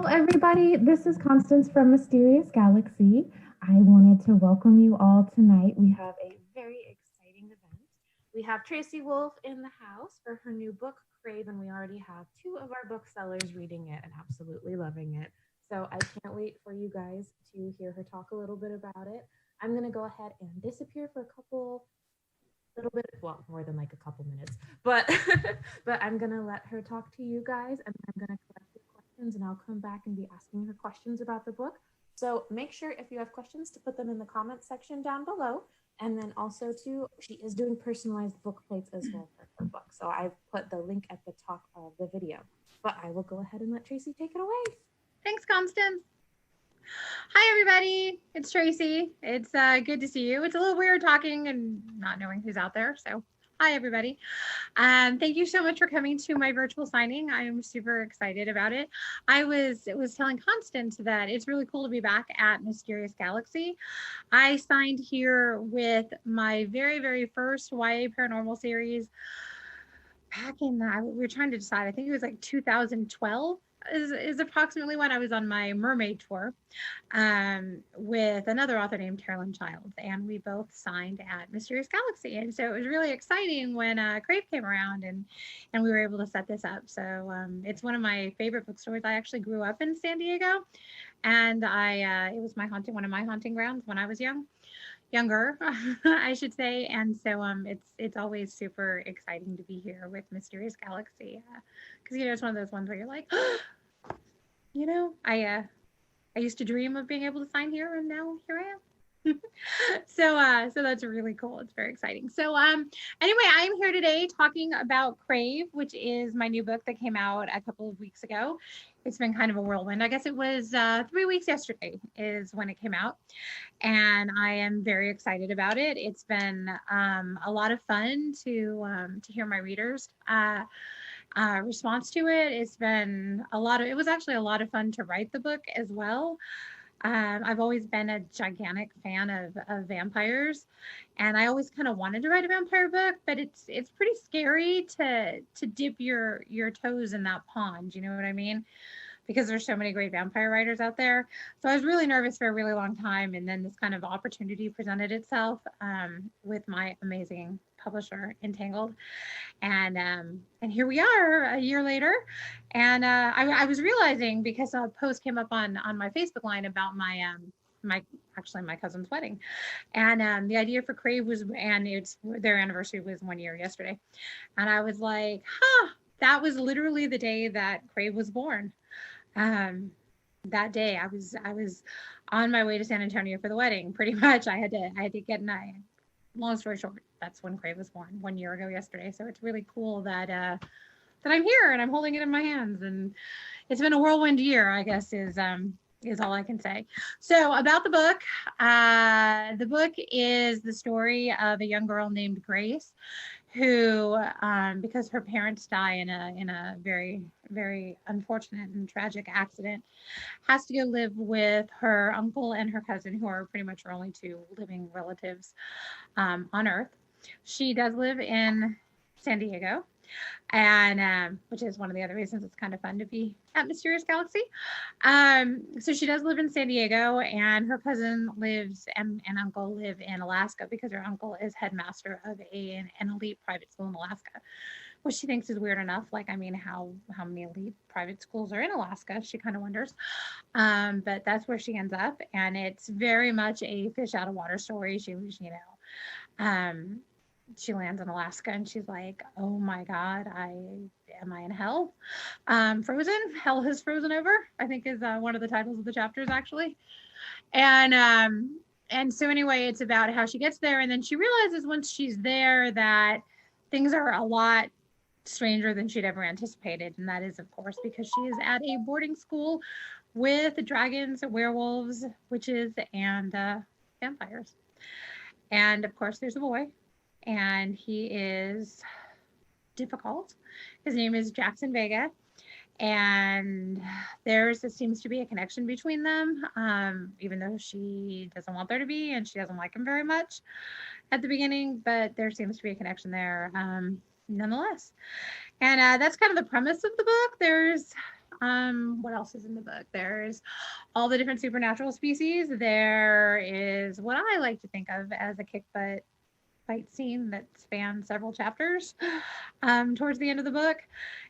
everybody. This is Constance from Mysterious Galaxy. I wanted to welcome you all tonight. We have a very exciting event. We have Tracy Wolff in the house for her new book, Crave, and we already have two of our booksellers reading it and absolutely loving it. So I can't wait for you guys to hear her talk a little bit about it. I'm going to go ahead and disappear for a little bit, well, more than like a couple minutes, but but I'm going to let her talk to you guys, and I'm going to collect questions, and I'll come back and be asking her questions about the book. So make sure if you have questions to put them in the comments section down below. And then also too, she is doing personalized book plates as well for her book. So I've put the link at the top of the video. But I will go ahead and let Tracy take it away. Thanks, Constance. Hi, everybody. It's Tracy. It's good to see you. It's a little weird talking and not knowing who's out there. So hi, everybody. Thank you so much for coming to my virtual signing. I am super excited about it. I was telling Constance that it's really cool to be back at Mysterious Galaxy. I signed here with my very, very first YA paranormal series back in, we were trying to decide, I think it was like 2012. Is approximately when I was on my mermaid tour with another author named Carolyn Childs, and we both signed at Mysterious Galaxy. And so it was really exciting when Crave came around and we were able to set this up. So it's one of my favorite bookstores. I actually grew up in San Diego, and it was one of my haunting grounds when I was younger, I should say. And so it's always super exciting to be here with Mysterious Galaxy, because it's one of those ones where you're like, I used to dream of being able to sign here, and now here I am. So that's really cool. It's very exciting. So anyway, I'm here today talking about Crave, which is my new book that came out a couple of weeks ago. It's been kind of a whirlwind. I guess it was 3 weeks yesterday is when it came out, and I am very excited about it. It's been a lot of fun to hear my readers' response to it. It was actually a lot of fun to write the book as well. I've always been a gigantic fan of vampires, and I always kind of wanted to write a vampire book, but it's pretty scary to dip your toes in that pond. You know what I mean? Because there's so many great vampire writers out there. So I was really nervous for a really long time, and then this kind of opportunity presented itself with my amazing publisher, Entangled, and here we are a year later. And I was realizing, because a post came up on my Facebook line about my cousin's wedding, and the idea for Crave was, and their anniversary was 1 year yesterday, and I was like, that was literally the day that Crave was born. That day I was on my way to San Antonio for the wedding. Pretty much I had to get long story short, that's when Crave was born 1 year ago yesterday. So it's really cool that I'm here and I'm holding it in my hands, and it's been a whirlwind year, I guess, is all I can say. So about the book is the story of a young girl named Grace, who, because her parents die in a very, very unfortunate and tragic accident, has to go live with her uncle and her cousin, who are pretty much her only two living relatives on Earth. She does live in San Diego, and which is one of the other reasons it's kind of fun to be at Mysterious Galaxy. So she does live in San Diego, and her cousin lives and uncle live in Alaska, because her uncle is headmaster of an elite private school in Alaska, which she thinks is weird enough. Like, I mean, how many elite private schools are in Alaska? She kind of wonders. But that's where she ends up, and it's very much a fish out of water story. She lands in Alaska, and she's like, oh my God, am I in hell? Frozen, hell has frozen over, I think is one of the titles of the chapters, actually. And so anyway, it's about how she gets there, and then she realizes once she's there that things are a lot stranger than she'd ever anticipated. And that is, of course, because she is at a boarding school with dragons, werewolves, witches, and vampires. And of course, there's a boy, and he is difficult. His name is Jaxon Vega, and there seems to be a connection between them, even though she doesn't want there to be, and she doesn't like him very much at the beginning, but there seems to be a connection there nonetheless. And that's kind of the premise of the book. There's What else is in the book? There's all the different supernatural species. There is what I like to think of as a kick butt fight scene that spans several chapters towards the end of the book.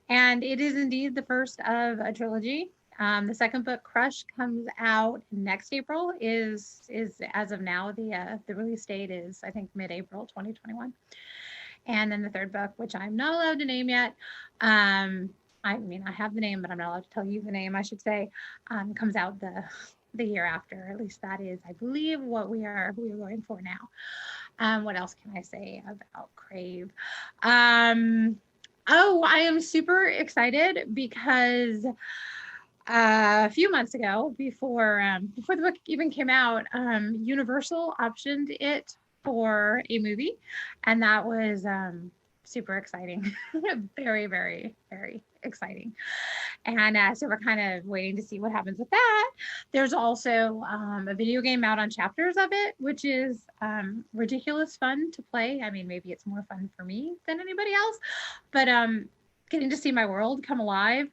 And it is indeed the first of a trilogy. The second book, Crush, comes out next April. Is as of now the release date is I think mid-April 2021. And then the third book, which I'm not allowed to name yet, I mean I have the name, but I'm not allowed to tell you the name. I should say, comes out the year after. At least that is, I believe, what we are going for now. What else can I say about Crave? Oh, I am super excited because a few months ago, before the book even came out, Universal optioned it for a movie, and that was super exciting. Very, very, very exciting. And so we're kind of waiting to see what happens with that. There's also a video game out on chapters of it, which is ridiculous fun to play. I mean, maybe it's more fun for me than anybody else, but getting to see my world come alive,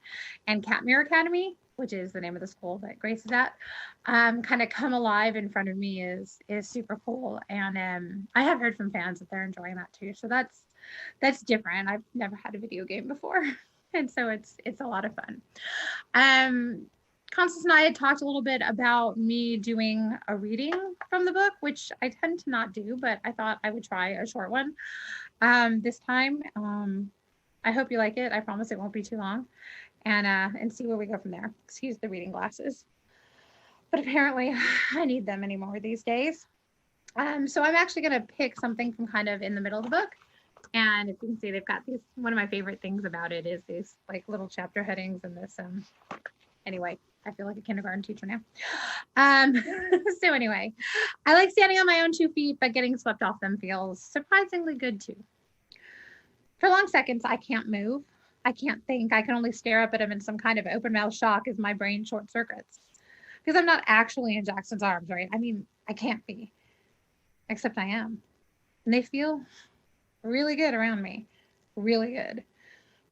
and Catmere Academy, which is the name of the school that Grace is at, kind of come alive in front of me is super cool. And I have heard from fans that they're enjoying that too. So that's different. I've never had a video game before. And so it's a lot of fun. Constance and I had talked a little bit about me doing a reading from the book, which I tend to not do, but I thought I would try a short one this time. I hope you like it. I promise it won't be too long, and see where we go from there. Excuse the reading glasses, but apparently I need them anymore these days. So I'm actually going to pick something from kind of in the middle of the book. And if you can see, they've got these, one of my favorite things about it is these like little chapter headings and this, anyway, I feel like a kindergarten teacher now. So anyway, I like standing on my own 2 feet, but getting swept off them feels surprisingly good too. For long seconds, I can't move. I can't think. I can only stare up at him in some kind of open mouth shock as my brain short circuits. Because I'm not actually in Jackson's arms, right? I mean, I can't be. Except I am. And they feel really good around me. Really good.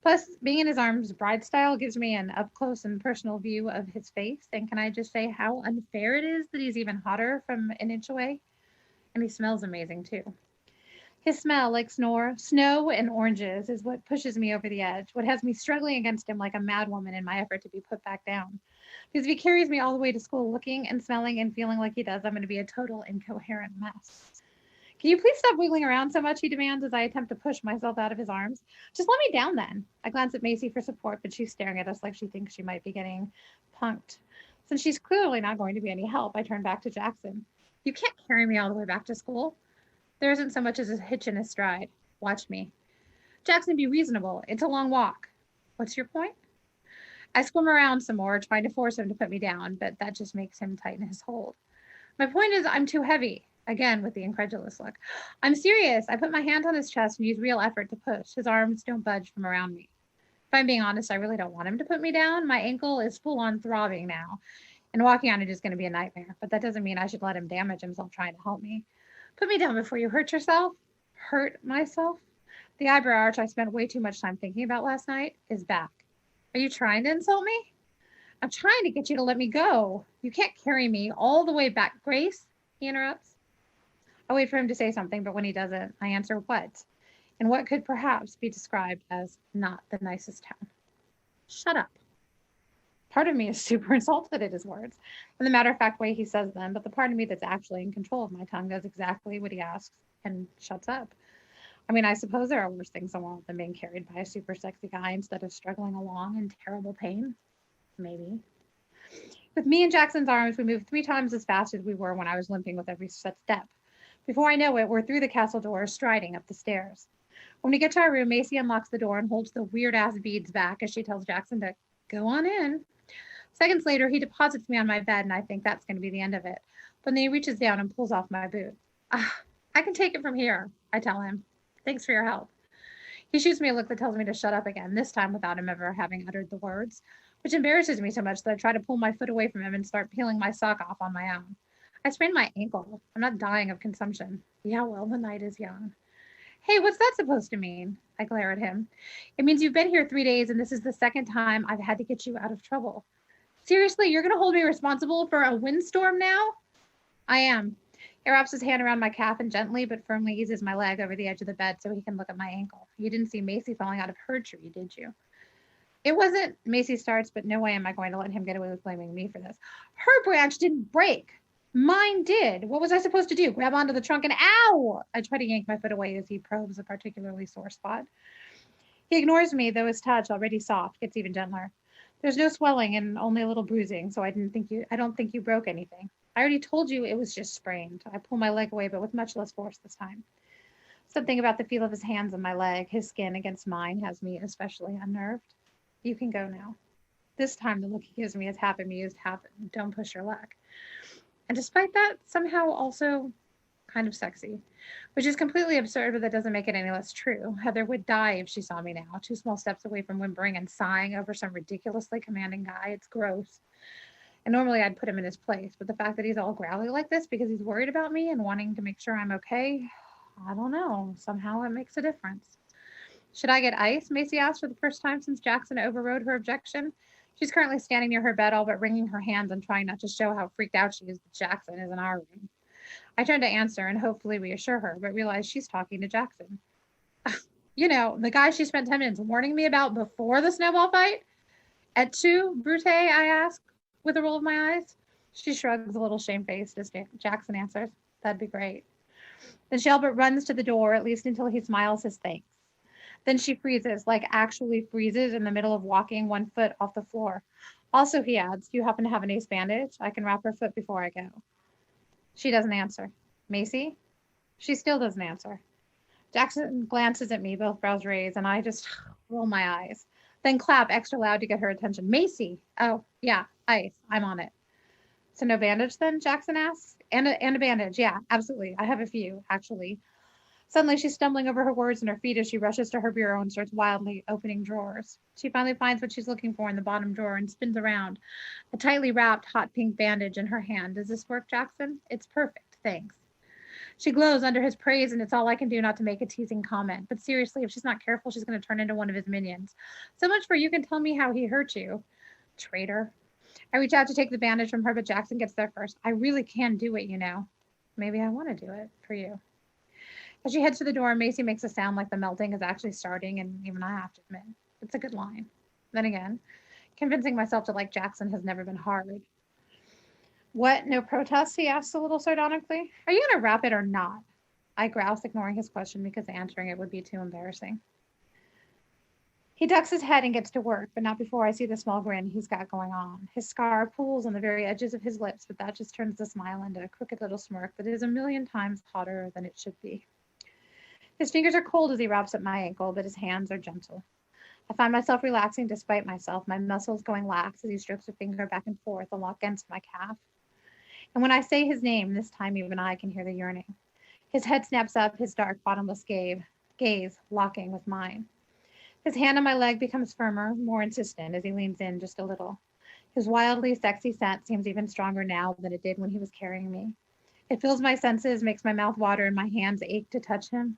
Plus, being in his arms bride style gives me an up close and personal view of his face. And can I just say how unfair it is that he's even hotter from an inch away? And he smells amazing too. His smell, like snow and oranges, is what pushes me over the edge, what has me struggling against him like a mad woman in my effort to be put back down. Because if he carries me all the way to school looking and smelling and feeling like he does, I'm going to be a total incoherent mess. Can you please stop wiggling around so much, he demands as I attempt to push myself out of his arms. Just let me down then. I glance at Macy for support, but she's staring at us like she thinks she might be getting punked. Since she's clearly not going to be any help, I turn back to Jackson. You can't carry me all the way back to school. There isn't so much as a hitch in his stride. Watch me. Jackson, be reasonable. It's a long walk. What's your point? I squirm around some more, trying to force him to put me down, but that just makes him tighten his hold. My point is I'm too heavy. Again, with the incredulous look. I'm serious. I put my hand on his chest and use real effort to push. His arms don't budge from around me. If I'm being honest, I really don't want him to put me down. My ankle is full on throbbing now, and walking on it is going to be a nightmare, but that doesn't mean I should let him damage himself trying to help me. Put me down before you hurt yourself. Hurt myself? The eyebrow arch I spent way too much time thinking about last night is back. Are you trying to insult me? I'm trying to get you to let me go. You can't carry me all the way back. Grace, he interrupts. I wait for him to say something, but when he doesn't, I answer what? And what could perhaps be described as not the nicest tone. Shut up. Part of me is super insulted at his words, in the matter-of-fact way he says them, but the part of me that's actually in control of my tongue does exactly what he asks and shuts up. I mean, I suppose there are worse things in the world than being carried by a super sexy guy instead of struggling along in terrible pain. Maybe. With me in Jackson's arms, we move 3 times as fast as we were when I was limping with every step. Before I know it, we're through the castle door, striding up the stairs. When we get to our room, Macy unlocks the door and holds the weird-ass beads back as she tells Jackson to go on in. Seconds later, he deposits me on my bed, and I think that's going to be the end of it. But then he reaches down and pulls off my boot. I can take it from here, I tell him. Thanks for your help. He shoots me a look that tells me to shut up again, this time without him ever having uttered the words, which embarrasses me so much that I try to pull my foot away from him and start peeling my sock off on my own. I sprained my ankle. I'm not dying of consumption. Yeah, well, the night is young. Hey, what's that supposed to mean? I glare at him. It means you've been here 3 days and this is the second time I've had to get you out of trouble. Seriously, you're going to hold me responsible for a windstorm now? I am. He wraps his hand around my calf and gently but firmly eases my leg over the edge of the bed so he can look at my ankle. You didn't see Macy falling out of her tree, did you? It wasn't, Macy starts, but no way am I going to let him get away with blaming me for this. Her branch didn't break. Mine did. What was I supposed to do? Grab onto the trunk and ow! I try to yank my foot away as he probes a particularly sore spot. He ignores me, though his touch, already soft, gets even gentler. There's no swelling and only a little bruising, so I don't think you broke anything. I already told you it was just sprained. I pull my leg away, but with much less force this time. Something about the feel of his hands on my leg, his skin against mine, has me especially unnerved. You can go now. This time the look he gives me is half amused, half don't push your luck. And despite that, somehow also kind of sexy, which is completely absurd, but that doesn't make it any less true. Heather would die if she saw me now, 2 small steps away from whimpering and sighing over some ridiculously commanding guy. It's gross. And normally I'd put him in his place, but the fact that he's all growly like this because he's worried about me and wanting to make sure I'm okay, I don't know. Somehow it makes a difference. Should I get ice? Macy asked for the first time since Jaxon overrode her objection. She's currently standing near her bed, all but wringing her hands and trying not to show how freaked out she is that Jaxon is in our room. I turn to answer and hopefully reassure her, but realize she's talking to Jaxon. You know, the guy she spent 10 minutes warning me about before the snowball fight? Et tu, Brute? I ask, with a roll of my eyes. She shrugs a little shamefaced as Jaxon answers. That'd be great. Then she all but runs to the door, at least until he smiles his thanks. Then she freezes, like actually freezes in the middle of walking 1 foot off the floor. Also, he adds, do you happen to have an ace bandage? I can wrap her foot before I go. She doesn't answer. Macy? She still doesn't answer. Jaxon glances at me, both brows raised, and I just roll my eyes. Then clap extra loud to get her attention. Macy! Oh, yeah, ice. I'm on it. So no bandage then? Jaxon asks. And a bandage. Yeah, absolutely. I have a few, actually. Suddenly, she's stumbling over her words and her feet as she rushes to her bureau and starts wildly opening drawers. She finally finds what she's looking for in the bottom drawer and spins around, a tightly wrapped hot pink bandage in her hand. Does this work, Jaxon? It's perfect. Thanks. She glows under his praise, and it's all I can do not to make a teasing comment. But seriously, if she's not careful, she's going to turn into one of his minions. So much for you can tell me how he hurt you. Traitor. I reach out to take the bandage from her, but Jaxon gets there first. I really can do it, you know. Maybe I want to do it for you. As she heads to the door, Macy makes a sound like the melting is actually starting, and even I have to admit, it's a good line. Then again, convincing myself to like Jaxon has never been hard. What, no protests? He asks a little sardonically. Are you going to wrap it or not? I grouse, ignoring his question because answering it would be too embarrassing. He ducks his head and gets to work, but not before I see the small grin he's got going on. His scar pulls on the very edges of his lips, but that just turns the smile into a crooked little smirk that is a million times hotter than it should be. His fingers are cold as he wraps up my ankle, but his hands are gentle. I find myself relaxing despite myself, my muscles going lax as he strokes a finger back and forth against my calf. And when I say his name, this time even I can hear the yearning. His head snaps up, his dark, bottomless gaze locking with mine. His hand on my leg becomes firmer, more insistent as he leans in just a little. His wildly sexy scent seems even stronger now than it did when he was carrying me. It fills my senses, makes my mouth water, and my hands ache to touch him.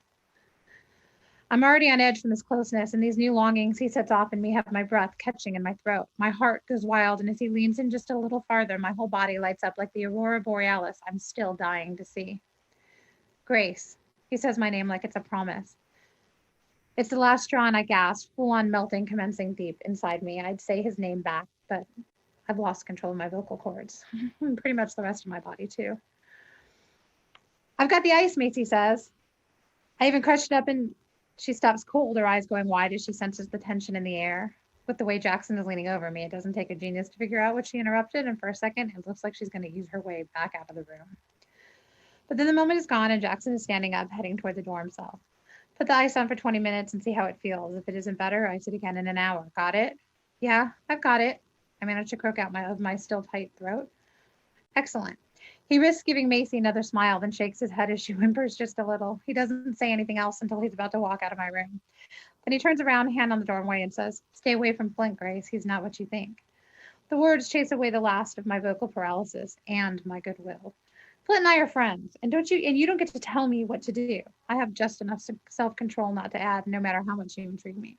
I'm already on edge from his closeness, and these new longings he sets off in me have my breath catching in my throat. My heart goes wild, and as he leans in just a little farther, my whole body lights up like the aurora borealis I'm still dying to see. Grace. He says my name like it's a promise. It's the last straw, and I gasp, full-on melting, commencing deep inside me. I'd say his name back, but I've lost control of my vocal cords. And pretty much the rest of my body, too. I've got the ice, Macy says. I even crushed it up and she stops cold, her eyes going wide as she senses the tension in the air. With the way Jaxon is leaning over me, it doesn't take a genius to figure out what she interrupted, and for a second, it looks like she's going to use her way back out of the room. But then the moment is gone, and Jaxon is standing up, heading toward the door himself. Put the ice on for 20 minutes and see how it feels. If it isn't better, ice it again in an hour. Got it? Yeah, I've got it. I managed to croak out of my still tight throat. Excellent. He risks giving Macy another smile, then shakes his head as she whimpers just a little. He doesn't say anything else until he's about to walk out of my room. Then he turns around, hand on the doorway, and says, "Stay away from Flint, Grace. He's not what you think." The words chase away the last of my vocal paralysis and my goodwill. Flint and I are friends, and you don't get to tell me what to do. I have just enough self-control not to add, no matter how much you intrigue me.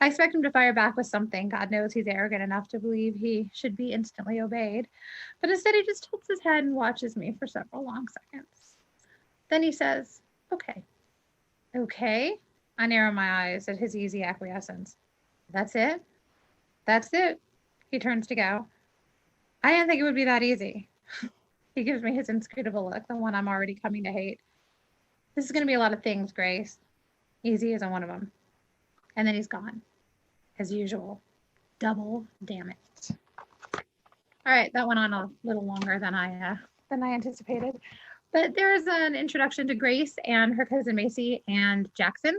I expect him to fire back with something. God knows he's arrogant enough to believe he should be instantly obeyed. But instead, he just tilts his head and watches me for several long seconds. Then he says, okay. Okay? I narrow my eyes at his easy acquiescence. That's it? That's it. He turns to go. I didn't think it would be that easy. He gives me his inscrutable look, the one I'm already coming to hate. This is going to be a lot of things, Grace. Easy isn't one of them. And then he's gone. As usual. Double damn it. All right, that went on a little longer than I anticipated. But there's an introduction to Grace and her cousin Macy and Jaxon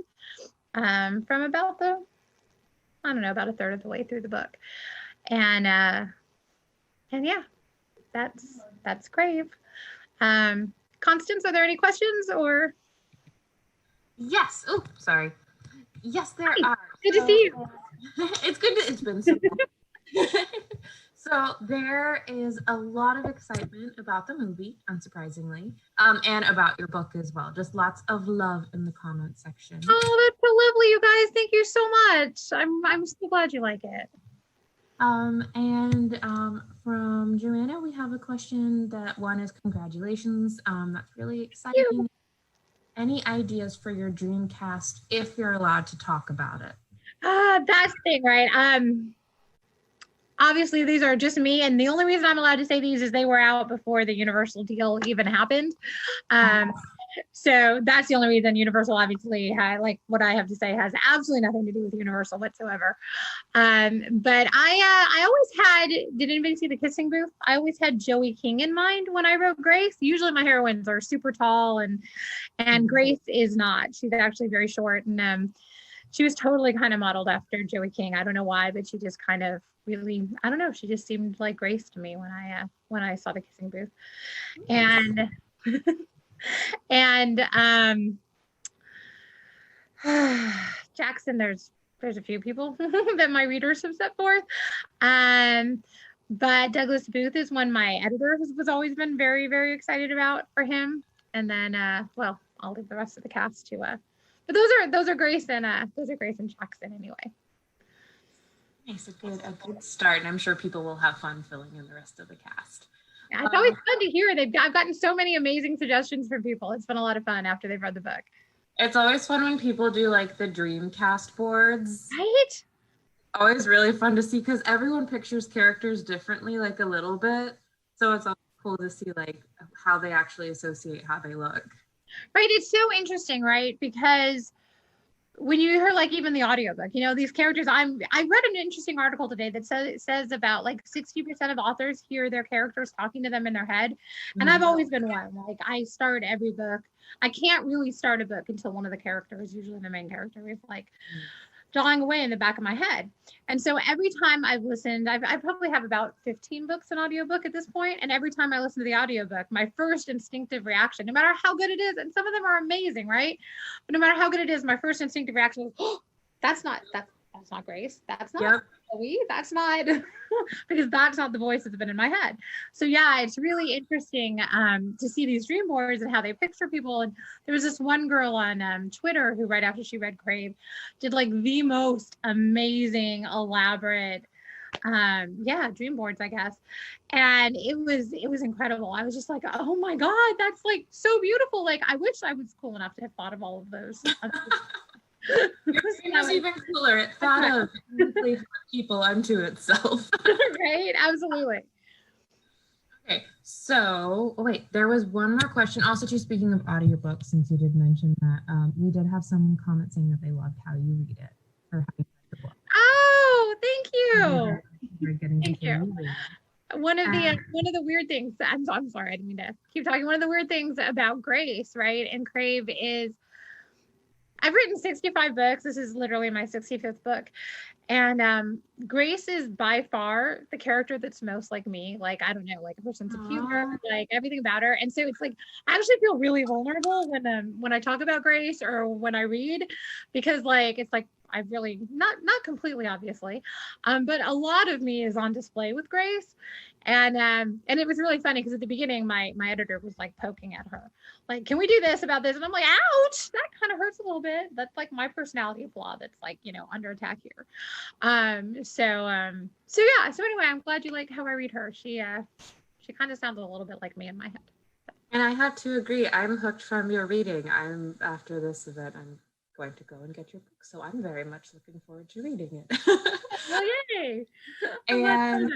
from about a third of the way through the book. And yeah, that's Crave. Constance, are there any questions or? Yes. Oh, sorry. Yes, there are. Good to see you. It's good. It's been so long. So there is a lot of excitement about the movie, unsurprisingly, and about your book as well. Just lots of love in the comment section. Oh, that's so lovely, you guys. Thank you so much. I'm so glad you like it. From Joanna, we have a question that one is congratulations. That's really exciting. Any ideas for your dream cast if you're allowed to talk about it? That's the thing, right? Obviously these are just me, and the only reason I'm allowed to say these is they were out before the Universal deal even happened. So that's the only reason. Universal obviously had, like, what I have to say has absolutely nothing to do with Universal whatsoever. But I always had, did anybody see The Kissing Booth? I always had Joey King in mind when I wrote Grace. Usually my heroines are super tall, and Grace is not. She's actually very short, and she was totally kind of modeled after Joey King. I don't know why, but she just kind of really, I don't know, she just seemed like Grace to me when I saw The Kissing Booth. And Jaxon, there's a few people that my readers have set forth. But Douglas Booth is one my editor was always been very, very excited about for him. And then well, I'll leave the rest of the cast to but those are Grace and Jaxon anyway. Nice, a good start, and I'm sure people will have fun filling in the rest of the cast. Yeah, it's always fun to hear. I've gotten so many amazing suggestions from people. It's been a lot of fun after they've read the book. It's always fun when people do like the dream cast boards. Right? Always really fun to see because everyone pictures characters differently, like a little bit. So it's always cool to see like how they actually associate how they look. Right. It's so interesting, right? Because when you hear like even the audiobook, you know, these characters, I read an interesting article today that says about like 60% of authors hear their characters talking to them in their head. And I've always been one. Like I start every book. I can't really start a book until one of the characters, usually the main character, is like drawing away in the back of my head. And so every time I've listened, I probably have about 15 books in audiobook at this point. And every time I listen to the audiobook, my first instinctive reaction, no matter how good it is, and some of them are amazing, right? But no matter how good it is, my first instinctive reaction is, oh, that's not Grace. That's not Chloe. That's not, because that's not the voice that's been in my head. So yeah, it's really interesting to see these dream boards and how they picture people. And there was this one girl on Twitter who right after she read Crave did like the most amazing, elaborate, dream boards, I guess. And it was incredible. I was just like, oh my God, that's like so beautiful. Like I wish I was cool enough to have thought of all of those. It was even cooler. It thought of people unto itself. Right? Absolutely. Okay, so wait, there was one more question. Also, too, speaking of audiobooks, since you did mention that, we did have someone comment saying that they loved how you read it or how you read the book. Oh, thank you. You're getting thank you. One of the weird things, I'm sorry, I didn't mean to keep talking. One of the weird things about Grace, right, and Crave is I've written 65 books. This is literally my 65th book. And Grace is by far the character that's most like me. Like, I don't know, like her sense of humor, like everything about her. And so it's like, I actually feel really vulnerable when I talk about Grace or when I read, because like, it's like, I've really not completely obviously, but a lot of me is on display with Grace. And it was really funny because at the beginning my editor was like poking at her, like, can we do this about this? And I'm like, ouch, that kind of hurts a little bit. That's like my personality flaw that's like, you know, under attack here. So yeah, so anyway, I'm glad you like how I read her. She kind of sounds a little bit like me in my head. And I have to agree, I'm hooked from your reading. After this event, I'm going to go and get your book, so I'm very much looking forward to reading it. Well, yay! And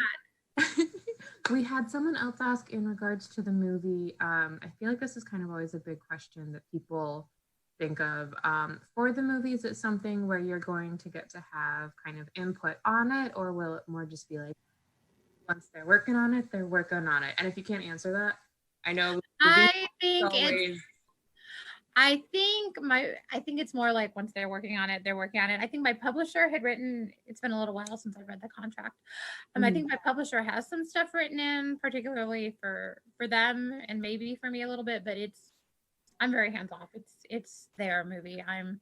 we had someone else ask in regards to the movie. I feel like this is kind of always a big question that people think of. For the movie, is it something where you're going to get to have kind of input on it, or will it more just be like, once they're working on it, they're working on it? And if you can't answer that, I know. I think it's more like once they're working on it, they're working on it. I think my publisher had written, it's been a little while since I read the contract. I think my publisher has some stuff written in, particularly for them and maybe for me a little bit, but I'm very hands off. It's their movie. I'm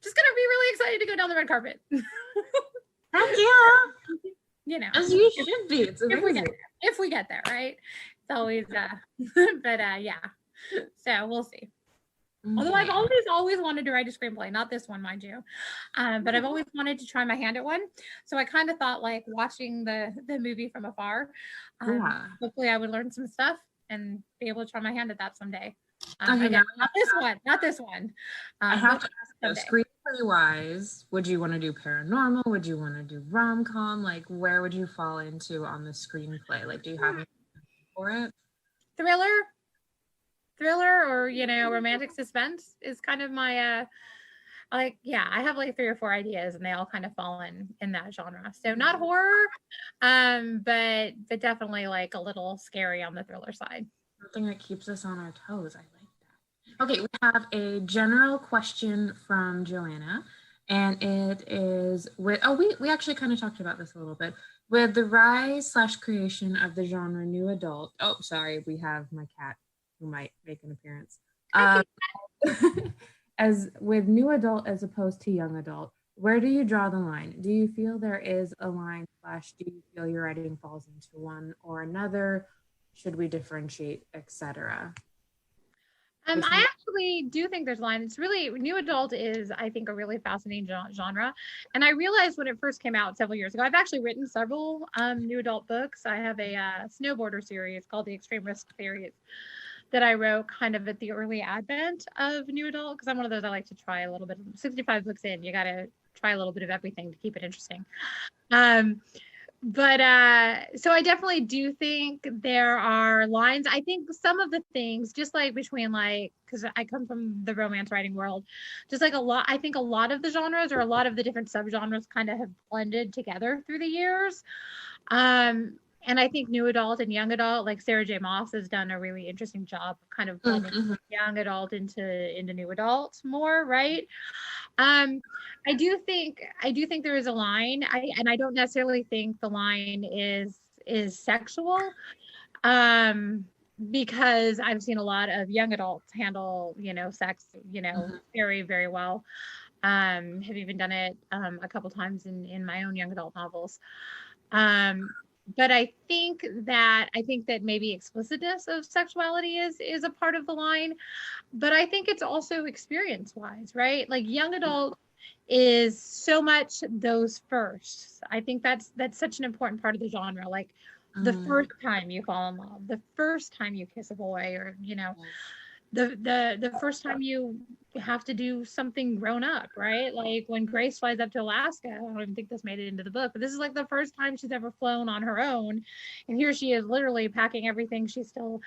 just gonna be really excited to go down the red carpet. Heck yeah. You know, as you should be. It's amazing. If we get there, right? It's always but yeah. So we'll see. Okay. Although I've always wanted to write a screenplay, not this one, mind you, but I've always wanted to try my hand at one. So I kind of thought, like, watching the movie from afar, hopefully I would learn some stuff and be able to try my hand at that someday. Again, not this one. I have to ask, screenplay wise, would you want to do paranormal? Would you want to do rom-com? Like, where would you fall into on the screenplay? Like, do you have anything for it? Thriller, or, you know, romantic suspense is kind of my I have like 3 or 4 ideas and they all kind of fall in that genre. So not horror, but definitely like a little scary on the thriller side. Something that keeps us on our toes. I like that. Okay, we have a general question from Joanna, and it is we actually kind of talked about this a little bit. With the rise/creation of the genre new adult. Oh, sorry, we have my cat who might make an appearance. As with new adult as opposed to young adult, where do you draw the line? Do you feel there is a line / do you feel your writing falls into one or another? Should we differentiate, etc.? I actually do think there's a line. It's really, new adult is, I think, a really fascinating genre. And I realized when it first came out several years ago, I've actually written several new adult books. I have a snowboarder series called The Extreme Risk Series that I wrote kind of at the early advent of new adult, because I'm one of those, I like to try a little bit. 65 books in, you got to try a little bit of everything to keep it interesting. But so I definitely do think there are lines. I think some of the things, just like between, like, because I come from the romance writing world, just like I think a lot of the genres or a lot of the different subgenres kind of have blended together through the years. And I think new adult and young adult, like Sarah J. Maas has done a really interesting job of kind of blending young adult into new adult more, right? I do think there is a line, and I don't necessarily think the line is sexual, because I've seen a lot of young adults handle, you know, sex, you know, very, very well. Have even done it a couple times in my own young adult novels. But I think that maybe explicitness of sexuality is a part of the line, but I think it's also experience-wise, right? Like young adult is so much those firsts. I think that's such an important part of the genre. Like the first time you fall in love, the first time you kiss a boy, or, you know, the first time you have to do something grown up, right? Like when Grace flies up to Alaska, I don't even think this made it into the book, but this is like the first time she's ever flown on her own. And here she is literally packing everything she still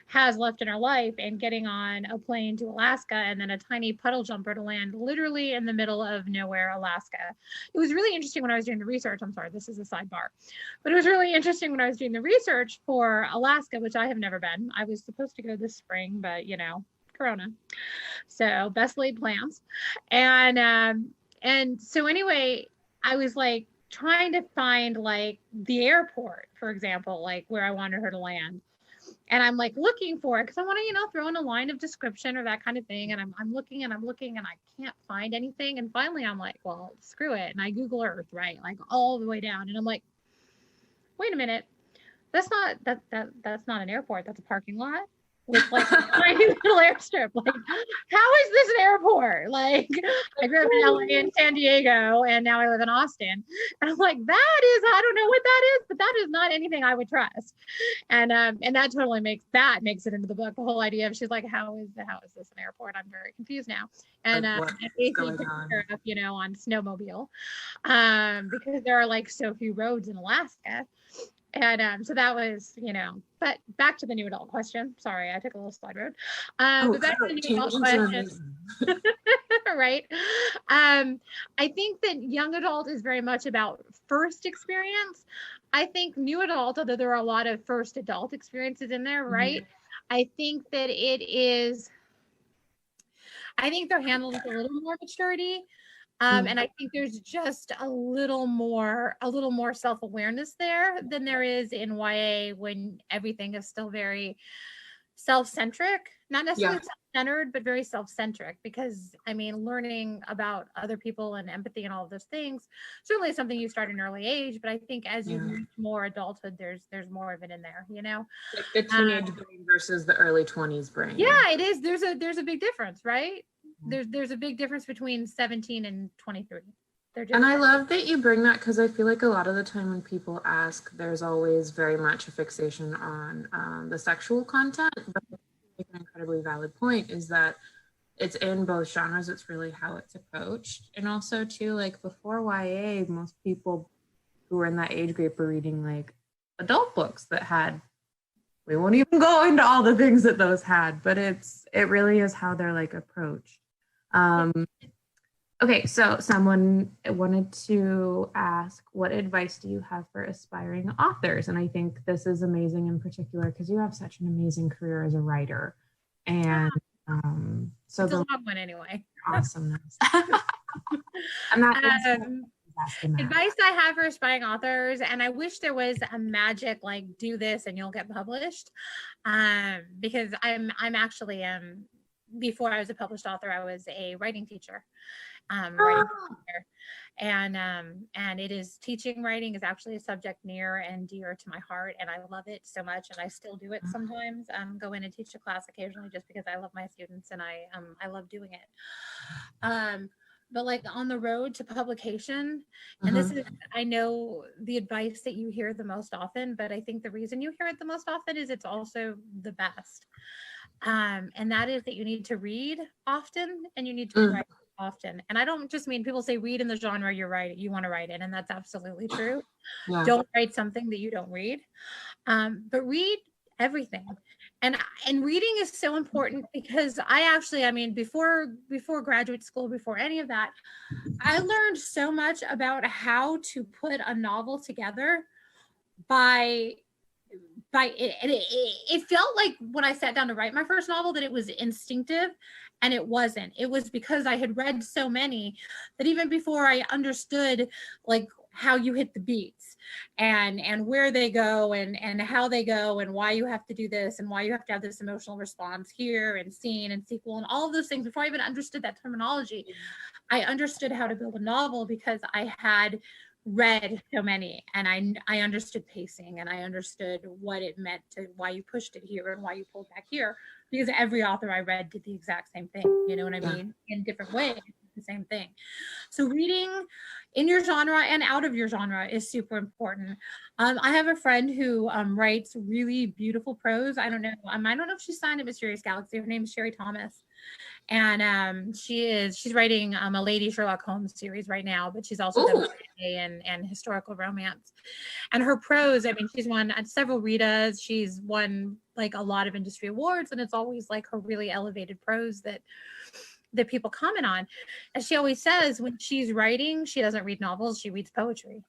has left in her life and getting on a plane to Alaska, and then a tiny puddle jumper to land literally in the middle of nowhere, Alaska. It was really interesting when I was doing the research. I'm sorry, this is a sidebar, but it was really interesting when I was doing the research for Alaska, which I have never been. I was supposed to go this spring, but you know, Corona. So best laid plans. And so anyway, I was like trying to find like the airport, for example, like where I wanted her to land. And I'm like looking for it because I want to, you know, throw in a line of description or that kind of thing. And I'm looking and I'm looking and I can't find anything. And finally I'm like, well, screw it. And I Google Earth, right? Like all the way down. And I'm like, wait a minute. That's not an airport. That's a parking lot with like a tiny little airstrip. Like, how is this an airport? Like, I grew up in LA and San Diego, and now I live in Austin. And I'm like, I don't know what that is, but that is not anything I would trust. And that totally makes it into the book. The whole idea of she's like, how is this an airport? I'm very confused now. And basically put her up, you know, on snowmobile, because there are like so few roads in Alaska. And so that was, you know, but back to the new adult question. Sorry, I took a little side road. But back to the new adult question. Right. I think that young adult is very much about first experience. I think new adult, although there are a lot of first adult experiences in there, right? I think that I think they're handled with a little more maturity. And I think there's just a little more self-awareness there than there is in YA, when everything is still very self-centric, not necessarily self-centered, but very self-centric. Because I mean, learning about other people and empathy and all of those things certainly is something you start at an early age. But I think as you reach more adulthood, there's more of it in there, you know, like the teenage brain versus the early 20s brain. Yeah, it is. There's a big difference, right? There's a big difference between 17 and 23. And I love that you bring that, because I feel like a lot of the time when people ask, there's always very much a fixation on the sexual content. But an incredibly valid point is that it's in both genres. It's really how it's approached. And also too, like before YA, most people who were in that age group were reading like adult books that had, we won't even go into all the things that those had, but it really is how they're like approached. Okay, so someone wanted to ask, what advice do you have for aspiring authors? And I think this is amazing in particular because you have such an amazing career as a writer. And so it's a long one anyway. Awesomeness. And that advice I have for aspiring authors, and I wish there was a magic like do this and you'll get published, because I'm actually before I was a published author, I was a writing teacher. And it is, teaching writing is actually a subject near and dear to my heart, and I love it so much, and I still do it sometimes. Go in and teach a class occasionally just because I love my students and I love doing it. But like on the road to publication, and this is, I know the advice that you hear the most often, but I think the reason you hear it the most often is it's also the best. And that is that you need to read often and you need to write often. And I don't just mean, people say read in the genre you want to write in, and that's absolutely true. Don't write something that you don't read, but read everything. And reading is so important because I mean, before graduate school, before any of that, I learned so much about how to put a novel together it felt like when I sat down to write my first novel that it was instinctive, and it wasn't. It was because I had read so many that even before I understood like how you hit the beats and where they go and how they go and why you have to do this and why you have to have this emotional response here and scene and sequel and all of those things, before I even understood that terminology, I understood how to build a novel because I had read so many, and I understood pacing, and I understood what it meant to why you pushed it here and why you pulled back here, because every author I read did the exact same thing, you know what I mean, in different ways, the same thing. So reading in your genre and out of your genre is super important. I have a friend who writes really beautiful prose. I don't know if she's signed at Mysterious Galaxy. Her name is Sherry Thomas. And she's writing a Lady Sherlock Holmes series right now, but she's also done and historical romance. And her prose, I mean, she's won several Ritas. She's won like a lot of industry awards, and it's always like her really elevated prose that people comment on. And she always says when she's writing, she doesn't read novels, she reads poetry.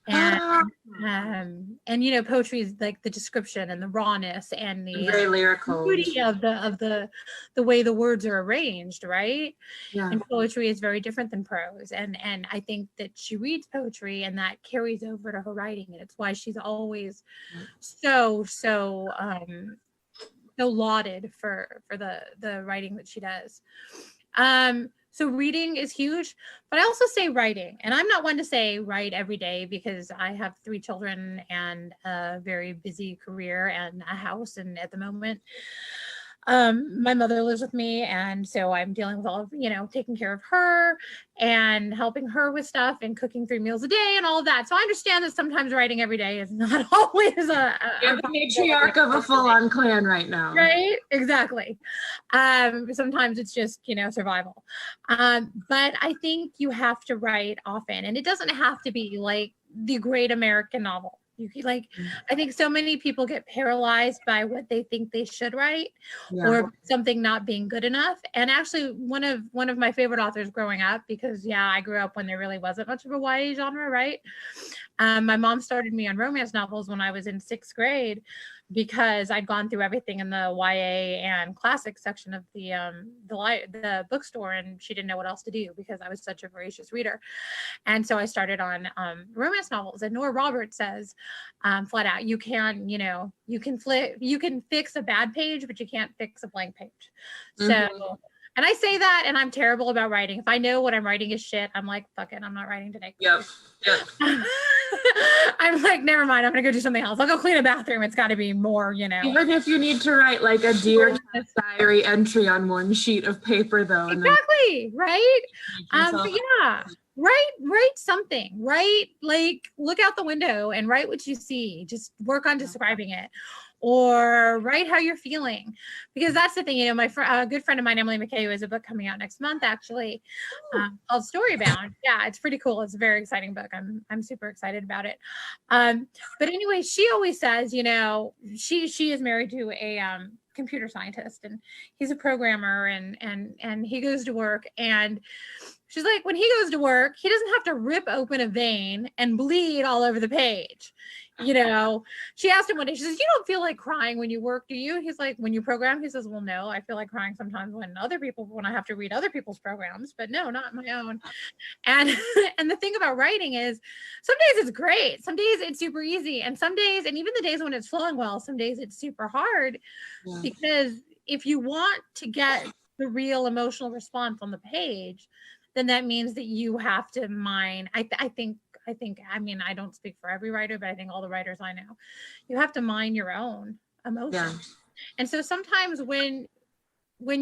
And you know, poetry is like the description and the rawness and the very lyrical beauty of the way the words are arranged, right? Yeah. And poetry is very different than prose, and I think that she reads poetry and that carries over to her writing, and it's why she's always so lauded for the writing that she does. So reading is huge, but I also say writing, and I'm not one to say write every day because I have 3 children and a very busy career and a house. And at the moment, my mother lives with me, and so I'm dealing with all of, you know, taking care of her and helping her with stuff and cooking 3 meals a day and all of that. So I understand that sometimes writing every day is not always you're the matriarch of a full-on clan right now, right? Exactly. Sometimes it's just, you know, survival. But I think you have to write often, and it doesn't have to be like the great American novel. You could, like, I think so many people get paralyzed by what they think they should write, or something not being good enough. And actually, one of my favorite authors growing up, because I grew up when there really wasn't much of a YA genre, right? My mom started me on romance novels when I was in 6th grade, because I'd gone through everything in the YA and classic section of the bookstore, and she didn't know what else to do because I was such a voracious reader. And so I started on romance novels. And Nora Roberts says flat out, you can fix a bad page, but you can't fix a blank page. So, and I say that, and I'm terrible about writing. If I know what I'm writing is shit, I'm like, fuck it, I'm not writing today. Yep. I'm like, never mind, I'm gonna go do something else. I'll go clean a bathroom. It's got to be more, you know. Even if you need to write like a Dear Diary entry on one sheet of paper, though. Exactly, right? But write something. Write, like, look out the window and write what you see. Just work on describing it. Or write how you're feeling, because that's the thing. You know, a good friend of mine, Emily McKay, who has a book coming out next month, actually, called Storybound. Yeah, it's pretty cool. It's a very exciting book. I'm super excited about it. But anyway, she always says, you know, she is married to a computer scientist, and he's a programmer, and he goes to work, and she's like, when he goes to work, he doesn't have to rip open a vein and bleed all over the page. You know, she asked him one day, she says, you don't feel like crying when you work, do you? He's like, when you program? He says, well, no, I feel like crying sometimes when I have to read other people's programs, but no, not my own. And the thing about writing is some days it's great. Some days it's super easy. And some days, and even the days when it's flowing well, some days it's super hard, because if you want to get the real emotional response on the page, then that means that you have to mine. I think, I mean, I don't speak for every writer, but I think all the writers I know, you have to mine your own emotions. Yeah. And so sometimes when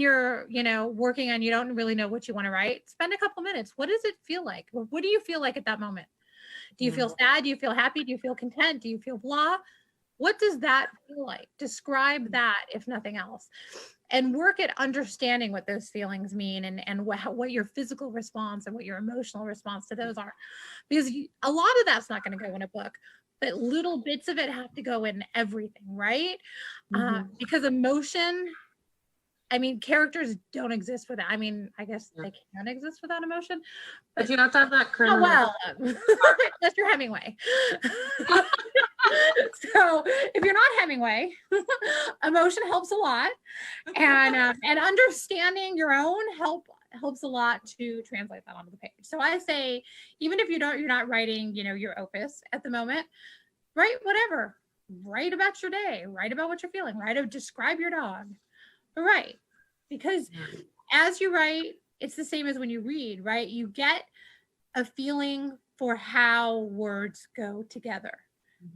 you're, you know, working on, you don't really know what you want to write, spend a couple minutes. What does it feel like? What do you feel like at that moment? Do you feel sad? Do you feel happy? Do you feel content? Do you feel blah? What does that feel like? Describe that, if nothing else, and work at understanding what those feelings mean, and what your physical response and what your emotional response to those are. Because a lot of that's not going to go in a book, but little bits of it have to go in everything, right? Because emotion, I mean, characters don't exist without, I mean, I guess they can exist without emotion. But you have to have that criminal. Well, unless you're Hemingway. So if you're not Hemingway, emotion helps a lot, and understanding your own helps a lot to translate that onto the page. So I say, even if you're not writing, you know, your opus at the moment, write whatever. Write about your day. Write about what you're feeling. Describe your dog. Right, because as you write, it's the same as when you read, right? You get a feeling for how words go together,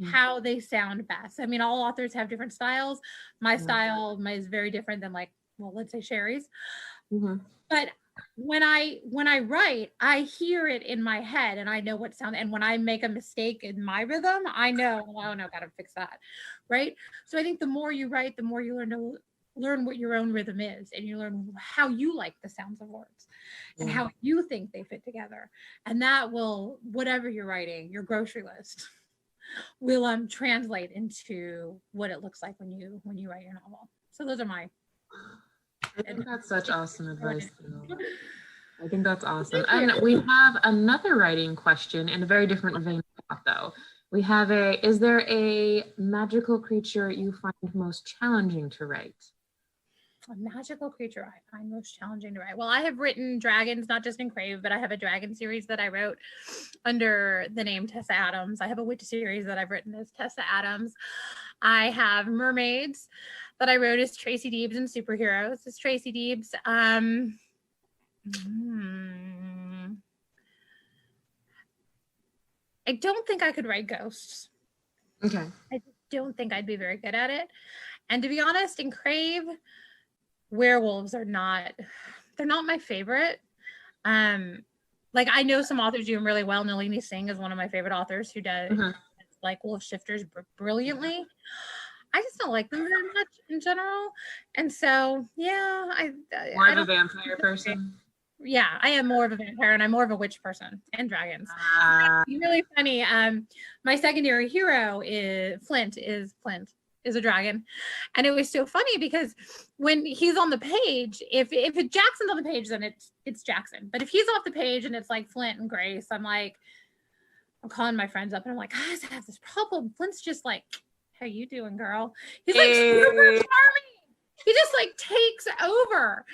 how they sound best. I mean, all authors have different styles. My style is very different than, like, well, let's say Sherry's. But when I write, I hear it in my head, and I know what sound. And when I make a mistake in my rhythm, I know, oh no, gotta fix that, right? So I think the more you write, the more you learn what your own rhythm is, and you learn how you like the sounds of words and how you think they fit together. And that will, whatever you're writing, your grocery list will translate into what it looks like when you write your novel. So those are my. I think that's such awesome advice. I think that's awesome. And we have another writing question in a very different vein about though. We have is there a magical creature you find most challenging to write? A magical creature I find most challenging to write. Well, I have written dragons, not just in Crave, but I have a dragon series that I wrote under the name Tessa Adams. I have a witch series that I've written as Tessa Adams. I have mermaids that I wrote as Tracy Deebs and superheroes as Tracy Deebs. I don't think I could write ghosts. Okay. I don't think I'd be very good at it. And to be honest, in Crave, werewolves are not, they're not my favorite. Like I know some authors do them really well. Nalini Singh is one of my favorite authors who does like wolf shifters brilliantly. I just don't like them very much in general. And so, yeah, more of a vampire person. Yeah, I am more of a vampire and I'm more of a witch person and dragons. It's really funny. My secondary hero is Flint is a dragon. And it was so funny because when he's on the page, if Jackson's on the page, then it's Jackson. But if he's off the page and it's like Flint and Grace, I'm calling my friends up and I'm like, guys, I have this problem. Flint's just like, how you doing, girl? He's like super charming. He just like takes over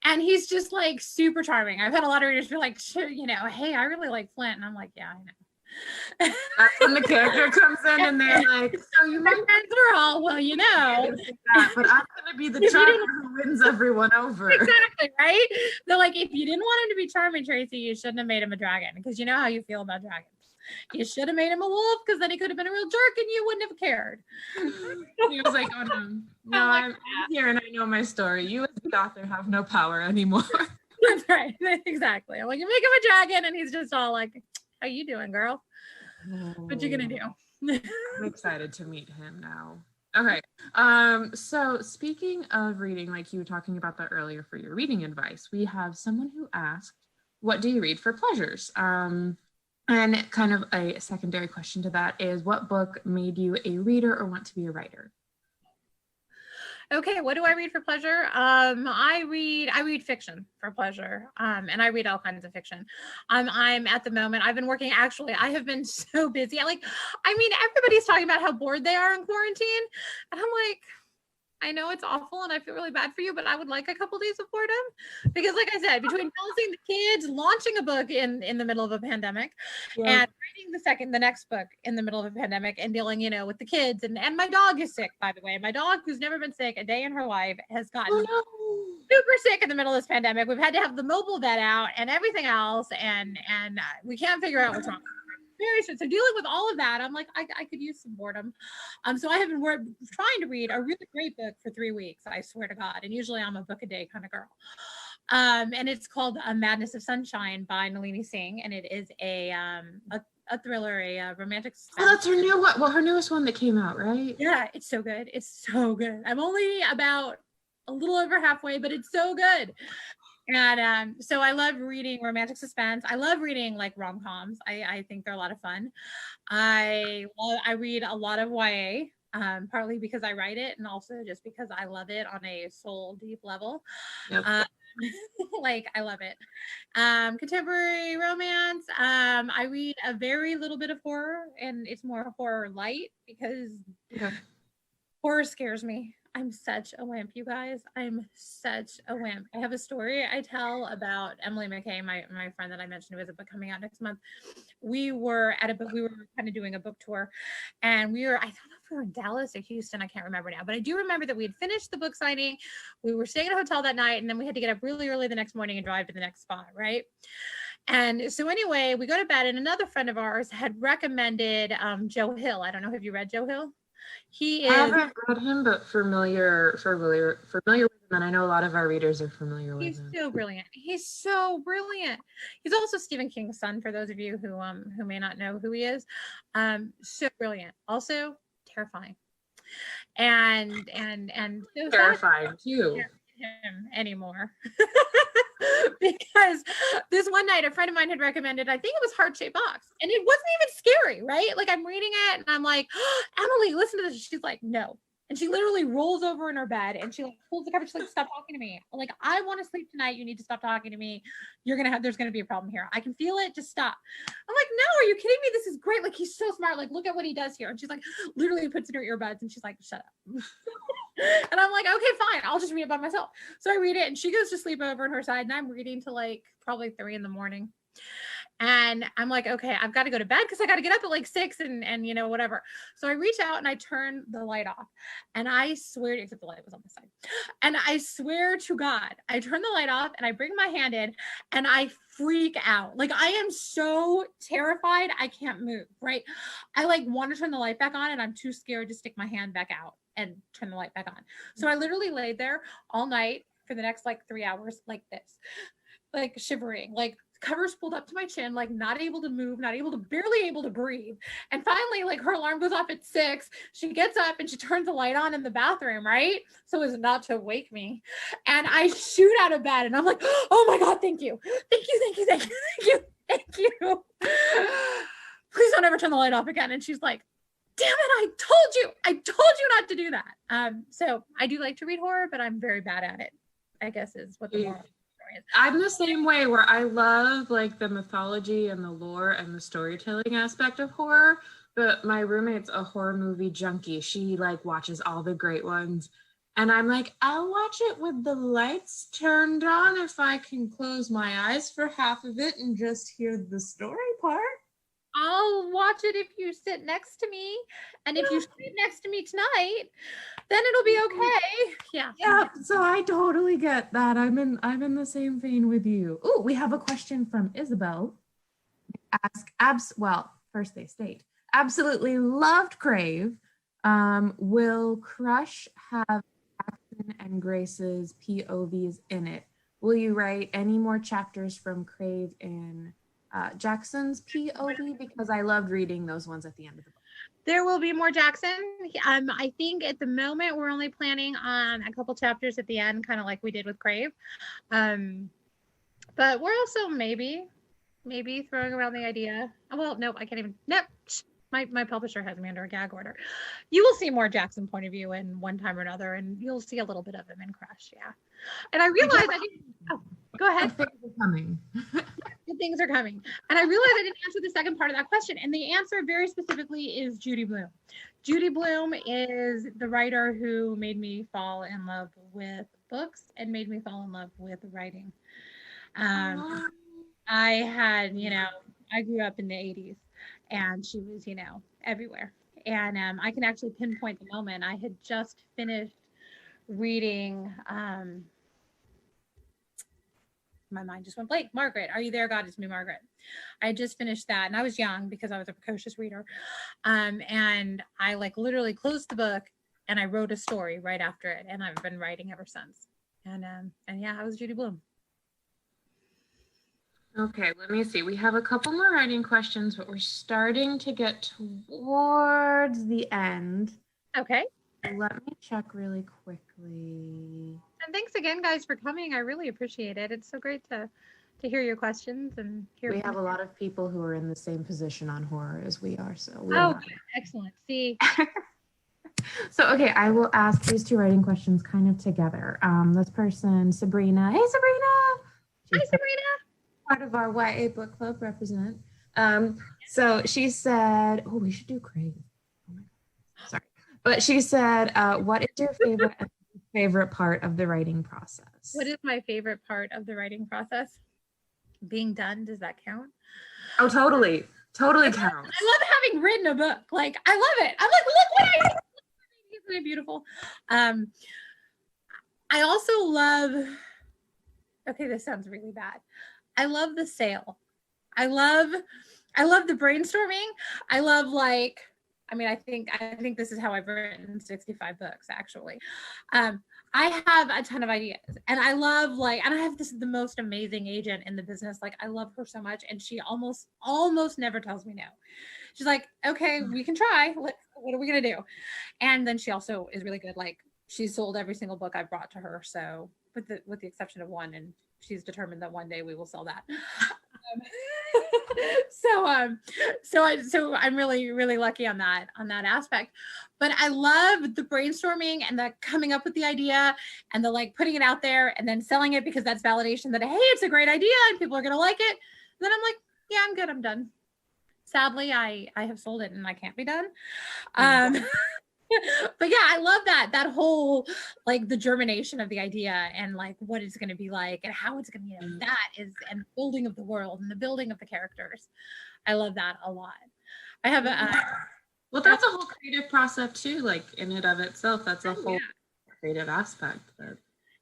and he's just like super charming. I've had a lot of readers be like, you know, hey, I really like Flint. And I'm like, yeah, I know. That's when the character comes in and they're like, so you my friends are all, well, you know. But I'm going to be the charmer who wins everyone over. Exactly, right? They're like, if you didn't want him to be charming, Tracy, you shouldn't have made him a dragon because you know how you feel about dragons. You should have made him a wolf because then he could have been a real jerk and you wouldn't have cared. He was like, oh no, I'm here and I know my story. You as the author have no power anymore. That's right. Exactly. I'm like, you make him a dragon and he's just all like, how you doing, girl? What you gonna do? I'm excited to meet him now. Okay. So speaking of reading, like you were talking about that earlier for your reading advice, we have someone who asked, what do you read for pleasures? And kind of a secondary question to that is, what book made you a reader or want to be a writer? Okay, what do I read for pleasure? I read fiction for pleasure, and I read all kinds of fiction. I'm at the moment, I've been working, actually, I have been so busy. Everybody's talking about how bored they are in quarantine, and I'm like, I know it's awful and I feel really bad for you, but I would like a couple days of boredom because like I said, between balancing the kids, launching a book in the middle of a pandemic and writing the next book in the middle of a pandemic and dealing, with the kids and my dog is sick, by the way. My dog, who's never been sick a day in her life, has gotten super sick in the middle of this pandemic. We've had to have the mobile vet out and everything else. And we can't figure out what's wrong. So dealing with all of that, I'm like, I could use some boredom. So I have been trying to read a really great book for 3 weeks, I swear to God. And usually I'm a book a day kind of girl. And it's called Madness of Sunshine by Nalini Singh. And it is a thriller, a romantic suspense. Oh, that's her new one. Well, her newest one that came out, right? Yeah, it's so good. It's so good. I'm only about a little over halfway, but it's so good. And so I love reading romantic suspense. I love reading like rom-coms. I think they're a lot of fun. I read a lot of YA, partly because I write it and also just because I love it on a soul deep level. Yep. I love it. Contemporary romance. I read a very little bit of horror, and it's more horror light because horror scares me. I'm such a wimp, you guys. I'm such a wimp. I have a story I tell about Emily McKay, my friend that I mentioned who has a book coming out next month. We were kind of doing a book tour, and I don't know if we were in Dallas or Houston, I can't remember now, but I do remember that we had finished the book signing. We were staying at a hotel that night, and then we had to get up really early the next morning and drive to the next spot, right? And so anyway, we go to bed, and another friend of ours had recommended Joe Hill. I don't know, have you read Joe Hill? I haven't read him, but familiar with him, and I know a lot of our readers are familiar with him. He's so brilliant. He's so brilliant. He's also Stephen King's son, for those of you who may not know who he is. So brilliant. Also terrifying. And so terrifying too. Him anymore. Because this one night a friend of mine had recommended, I think it was Heart-Shaped Box, and it wasn't even scary, right? Like I'm reading it and I'm like, oh, Emily, listen to this. She's like, no, And she literally rolls over in her bed and she like pulls the cover. She's like, stop talking to me. I'm like, I want to sleep tonight. You need to stop talking to me. There's going to be a problem here. I can feel it. Just stop. I'm like, no, are you kidding me? This is great. Like, he's so smart. Like, look at what he does here. And she's like, literally puts in her earbuds and she's like, shut up. And I'm like, okay, fine. I'll just read it by myself. So I read it and she goes to sleep over on her side and I'm reading till like probably 3 a.m. And I'm like, okay, I've got to go to bed because I got to get up at like 6 and you know, whatever. So I reach out and I turn the light off and I swear, except the light was on the side. And I swear to God, I turn the light off and I bring my hand in and I freak out. Like I am so terrified. I can't move, right? I like want to turn the light back on and I'm too scared to stick my hand back out and turn the light back on. So I literally laid there all night for the next like 3 hours like this, like shivering, like covers pulled up to my chin, like not able to move, barely able to breathe. And finally, like her alarm goes off at 6. She gets up and she turns the light on in the bathroom, right? So as not to wake me. And I shoot out of bed and I'm like, oh my God, thank you. Thank you, thank you, thank you, thank you, thank you. Please don't ever turn the light off again. And she's like, damn it, I told you not to do that. So I do like to read horror, but I'm very bad at it, I guess is what the moral. I'm the same way where I love like the mythology and the lore and the storytelling aspect of horror, but my roommate's a horror movie junkie. She like watches all the great ones and I'm like, I'll watch it with the lights turned on if I can close my eyes for half of it and just hear the story part. I'll watch it if you sit next to me. And if you sit next to me tonight, then it'll be okay. Yeah. Yeah. So I totally get that. I'm in the same vein with you. Oh, we have a question from Isabel. First they state, absolutely loved Crave. Will Crush have Jaxon and Grace's POVs in it? Will you write any more chapters from Crave in Jaxon's POV? Because I loved reading those ones at the end of the book. There will be more Jaxon. I think at the moment we're only planning on a couple chapters at the end, kind of like we did with Crave. But we're also maybe throwing around the idea. Well, nope, I can't even. Nope. My publisher has me under a gag order. You will see more Jaxon point of view in one time or another, and you'll see a little bit of him in Crush. Yeah. And I realized I didn't. Oh, go ahead. Things are coming. Good things are coming. And I realized I didn't answer the second part of that question. And the answer very specifically is Judy Blume. Judy Blume is the writer who made me fall in love with books and made me fall in love with writing. I had, I grew up in the 80s and she was, everywhere. And I can actually pinpoint the moment. I had just finished reading, my mind just went blank. Margaret, Are You There, God? It's Me, Margaret. I just finished that and I was young because I was a precocious reader. And I like literally closed the book and I wrote a story right after it. And I've been writing ever since. And yeah, I was Judy Blume. Okay, let me see. We have a couple more writing questions, but we're starting to get towards the end. Okay. Let me check really quickly. And thanks again, guys, for coming. I really appreciate it. It's so great to hear your questions and hear. We have a lot of people who are in the same position on horror as we are. So excellent. See. So, okay, I will ask these two writing questions kind of together. This person, Sabrina. Hey, Sabrina. Hi, Sabrina. Part of our YA book club represent. So she said, oh, we should do Crave. Oh my God. Sorry. But she said, what is your favorite part of the writing process? What is my favorite part of the writing process? Being done. Does that count? Oh, totally. Totally counts. I love having written a book. Like, I love it. I'm like, look what I did. Isn't it beautiful? I also love, okay, this sounds really bad. I love the sale. I love the brainstorming. I love I think this is how I've written 65 books actually. I have a ton of ideas and I love and I have the most amazing agent in the business. Like I love her so much and she almost never tells me no. She's like, okay, we can try. What are we going to do? And then she also is really good. Like she sold every single book I brought to her. So with the exception of one, and she's determined that one day we will sell that. So I'm really lucky on that aspect. But I love the brainstorming and the coming up with the idea and the like putting it out there and then selling it because that's validation that, hey, it's a great idea and people are gonna like it. And then I'm like, yeah, I'm good, I'm done. Sadly, I have sold it and I can't be done. But yeah, I love that whole like the germination of the idea and like what it's going to be like and how it's going to be. That is, and building of the world and the building of the characters. I love that a lot. I have well, that's a whole creative process too, like in and of itself. That's a whole creative aspect.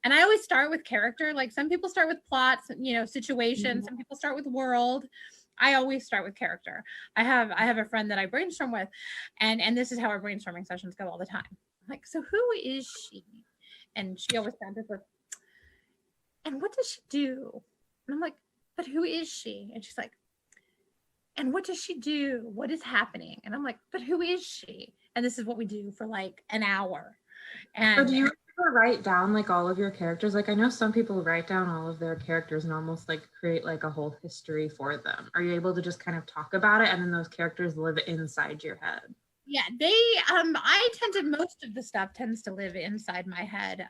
And I always start with character. Like some people start with plots, you know, situations. Some people start with world. I always start with character. I have a friend that I brainstorm with, and this is how our brainstorming sessions go all the time. I'm like, so who is she? And she always sounds like, and what does she do? And I'm like, but who is she? And she's like, and what does she do? What is happening? And I'm like, but who is she? And this is what we do for like an hour. And so do you ever write down like all of your characters? Like I know some people write down all of their characters and almost like create like a whole history for them. Are you able to just kind of talk about it and then those characters live inside your head? Yeah, most of the stuff tends to live inside my head.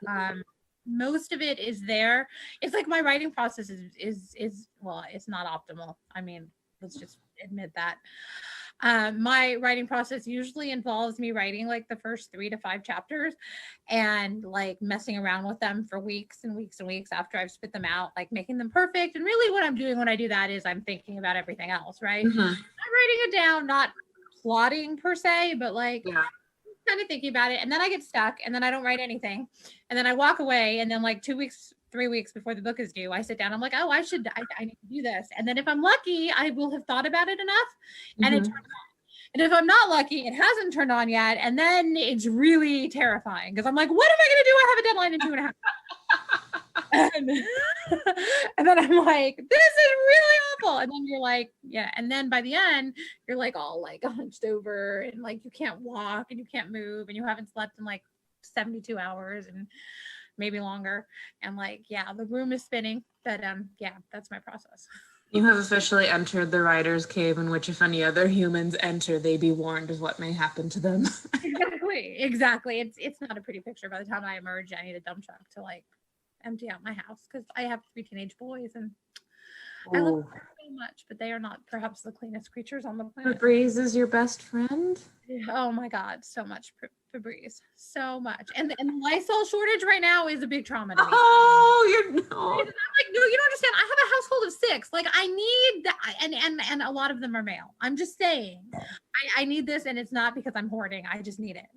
Most of it is there. It's like my writing process is well, it's not optimal. I mean, let's just admit that. My writing process usually involves me writing like the first 3 to 5 chapters and like messing around with them for weeks and weeks and weeks after I've spit them out, like making them perfect. And really what I'm doing when I do that is I'm thinking about everything else, right? I'm writing it down, not plotting per se, but like kind of thinking about it. And then I get stuck and then I don't write anything. And then I walk away and then like 2 weeks, 3 weeks before the book is due, I sit down. I'm like, oh, I need to do this. And then if I'm lucky, I will have thought about it enough and it turns on. And if I'm not lucky, it hasn't turned on yet. And then it's really terrifying because I'm like, what am I going to do? I have a deadline in 2.5 hours. And then I'm like, this is really awful. And then you're like, yeah. And then by the end, you're like all like hunched over and like you can't walk and you can't move and you haven't slept in like 72 hours and maybe longer. And like, yeah, the room is spinning. But yeah, that's my process. You have officially entered the writer's cave in which if any other humans enter, they be warned of what may happen to them. Exactly. It's not a pretty picture. By the time I emerge, I need a dump truck to like empty out my house because I have 3 teenage boys and I love them so much, but they are not perhaps the cleanest creatures on the planet. Febreze is your best friend? Oh my God, so much Febreze, so much. And the Lysol shortage right now is a big trauma to me. Oh, I'm like, no, you don't understand. I have a household of 6. Like I need that, and a lot of them are male. I'm just saying, I need this, and it's not because I'm hoarding. I just need it.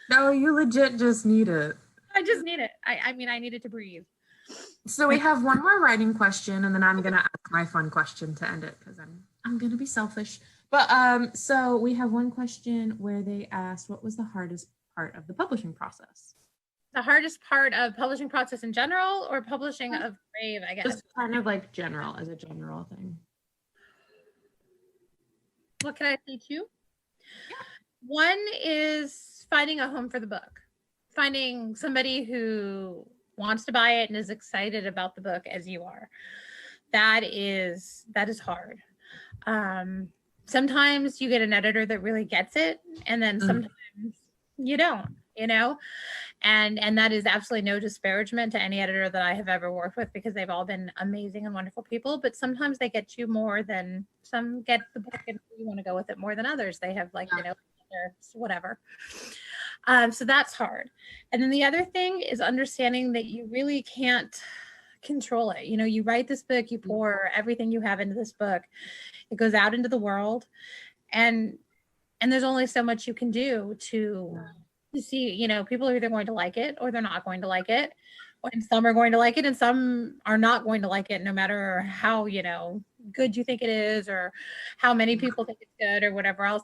No, you legit just need it. I just need it. I mean, I need it to breathe. So we have one more writing question, and then I'm gonna ask my fun question to end it because I'm gonna be selfish. But so we have one question where they asked, what was the hardest part of the publishing process? The hardest part of publishing process in general, or publishing of Crave, I guess. Just kind of like general, as a general thing. What can I say too? Yeah. One is finding a home for the book, finding somebody who wants to buy it and is excited about the book as you are. That is hard. Sometimes you get an editor that really gets it, and then sometimes you don't, you know, and that is absolutely no disparagement to any editor that I have ever worked with because they've all been amazing and wonderful people, but sometimes they get you more than some get the book and you want to go with it more than others. They have like, you know, whatever. So that's hard. And then the other thing is understanding that you really can't control it. You know, you write this book, you pour everything you have into this book, it goes out into the world, and there's only so much you can do to see, you know, people are either going to like it or they're not going to like it. And some are going to like it and some are not going to like it, no matter how, you know, good you think it is or how many people think it's good or whatever else.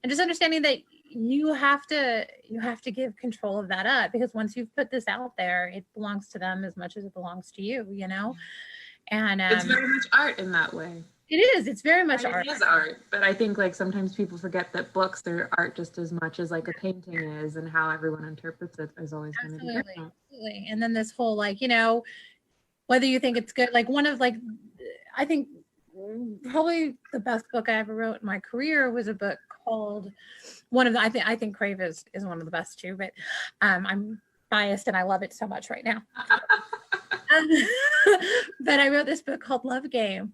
And just understanding that you have to give control of that up, because once you've put this out there, it belongs to them as much as it belongs to you, you know. And it's very much art in that way. It is. It's very much art. It is art, but I think like sometimes people forget that books are art just as much as like a painting is, and how everyone interprets it is always going to be different. Absolutely. And then this whole like, you know, whether you think it's good, like one of like, I think probably the best book I ever wrote in my career was a book called I think Crave is one of the best too, but I'm biased and I love it so much right now. But I wrote this book called Love Game,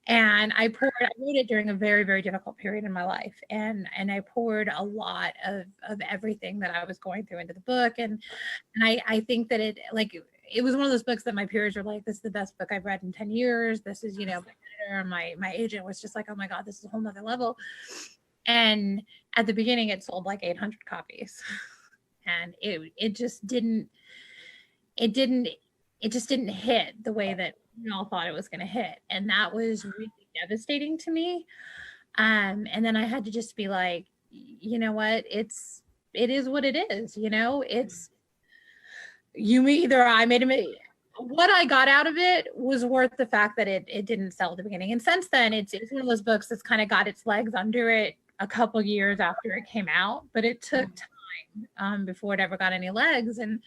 and I wrote it during a very, very difficult period in my life, and I poured a lot of everything that I was going through into the book, and I think that it was one of those books that my peers were like, this is the best book I've read in 10 years. This is, my editor, my agent was just like, oh my God, this is a whole nother level. And at the beginning it sold like 800 copies, and it just didn't hit the way that we all thought it was going to hit. And that was really devastating to me. And then I had to just be like, you know what, it is what it is. What I got out of it was worth the fact that it didn't sell at the beginning. And since then it's one of those books that's kind of got its legs under it a couple years after it came out, but it took time before it ever got any legs. And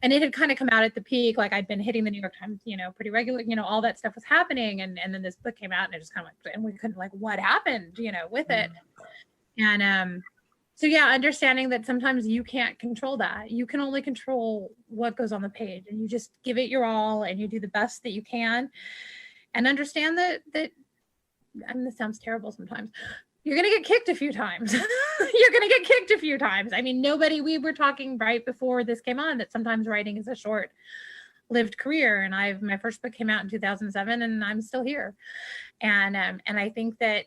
it had kind of come out at the peak. Like I'd been hitting the New York Times, pretty regular, all that stuff was happening. And then this book came out, and it just kind of and we couldn't what happened, with it. And so yeah, understanding that sometimes you can't control that. You can only control what goes on the page, and you just give it your all and you do the best that you can, and understand that and this sounds terrible sometimes, you're going to get kicked a few times. I mean, we were talking right before this came on that sometimes writing is a short-lived career. And my first book came out in 2007, and I'm still here. And I think that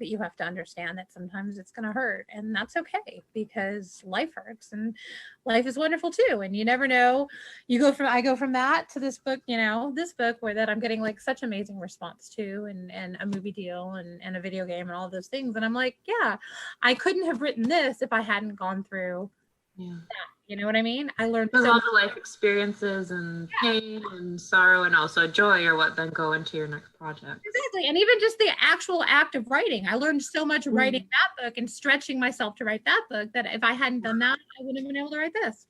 you have to understand that sometimes it's going to hurt, and that's okay, because life hurts and life is wonderful too. And you never know, I go from that to this book, this book where that I'm getting such amazing response to, and a movie deal and a video game and all those things. And I'm like, yeah, I couldn't have written this if I hadn't gone through that. You know what I mean? I learned all the life experiences and pain and sorrow and also joy are what then go into your next project. Exactly. And even just the actual act of writing. I learned so much writing that book and stretching myself to write that book that if I hadn't done that, I wouldn't have been able to write this.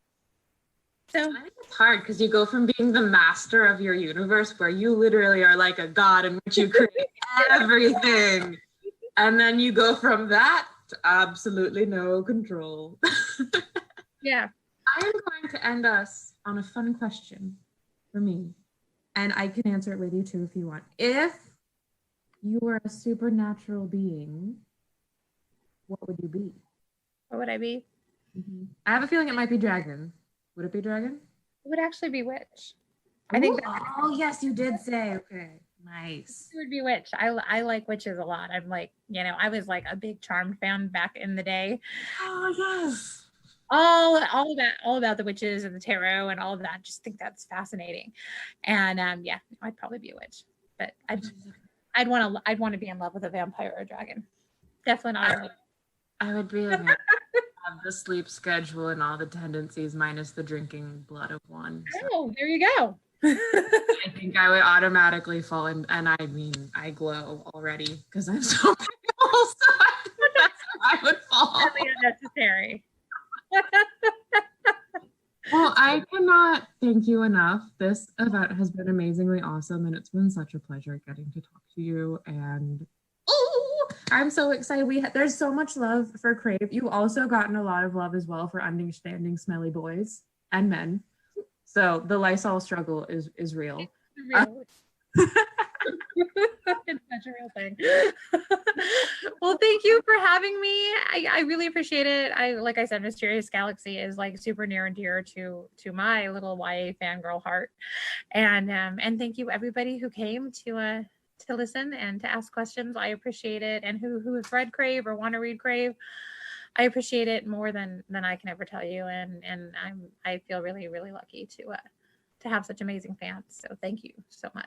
So I think it's hard because you go from being the master of your universe, where you literally are like a god in which you create everything. And then you go from that to absolutely no control. Yeah. I am going to end us on a fun question for me, and I can answer it with you too if you want. If you were a supernatural being, what would you be? What would I be? I have a feeling it might be dragon. Would it be dragon? It would actually be witch. I think. Oh yes, you did say. Okay, nice. It would be witch. I like witches a lot. I'm I was a big Charmed fan back in the day. Oh yes. All about the witches and the tarot and all of that. Just think that's fascinating. And yeah, I'd probably be a witch, but I'd want to be in love with a vampire or a dragon. Definitely not. I would be a vampire. Have the sleep schedule and all the tendencies minus the drinking blood of one. So. Oh, there you go. I think I would automatically fall in, and I mean, I glow already because I'm so beautiful, so that's how I would fall. Totally unnecessary. Well, I cannot thank you enough. This event has been amazingly awesome, and it's been such a pleasure getting to talk to you. And I'm so excited. There's so much love for Crave. You've also gotten a lot of love as well for understanding smelly boys and men. So the Lysol struggle is real. It's such a real thing. Well, thank you for having me. I really appreciate it. Like I said, Mysterious Galaxy is super near and dear to my little YA fangirl heart. And thank you everybody who came to listen and to ask questions. I appreciate it. And who has read Crave or want to read Crave, I appreciate it more than I can ever tell you. And I feel really, really lucky to have such amazing fans. So thank you so much.